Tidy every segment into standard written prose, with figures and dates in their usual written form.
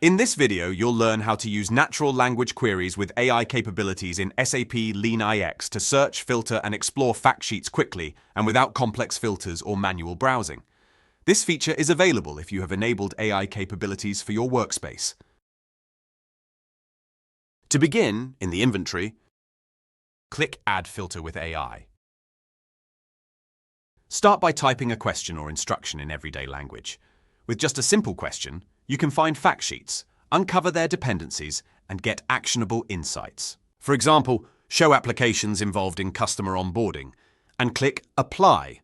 In this video, you'll learn how to use natural language queries with AI capabilities in SAP LeanIX to search, filter, and explore fact sheets quickly and without complex filters or manual browsing. This feature is available if you have enabled AI capabilities for your workspace. To begin, in the inventory, click Add Filter with AI. Start by typing a question or instruction in everyday language. With just a simple question, you can find fact sheets, uncover their dependencies, and get actionable insights. For example, show applications involved in customer onboarding, and click Apply.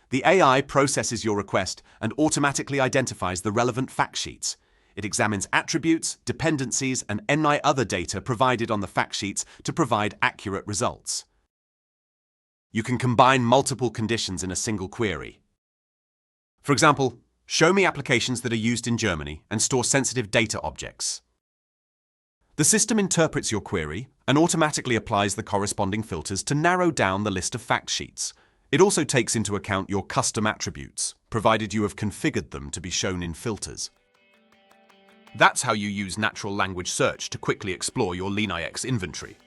The AI processes your request and automatically identifies the relevant fact sheets. It examines attributes, dependencies, and any other data provided on the fact sheets to provide accurate results. You can combine multiple conditions in a single query. For example, show me applications that are used in Germany and store sensitive data objects. The system interprets your query and automatically applies the corresponding filters to narrow down the list of fact sheets. It also takes into account your custom attributes, provided you have configured them to be shown in filters. That's how you use natural language search to quickly explore your LeanIX inventory.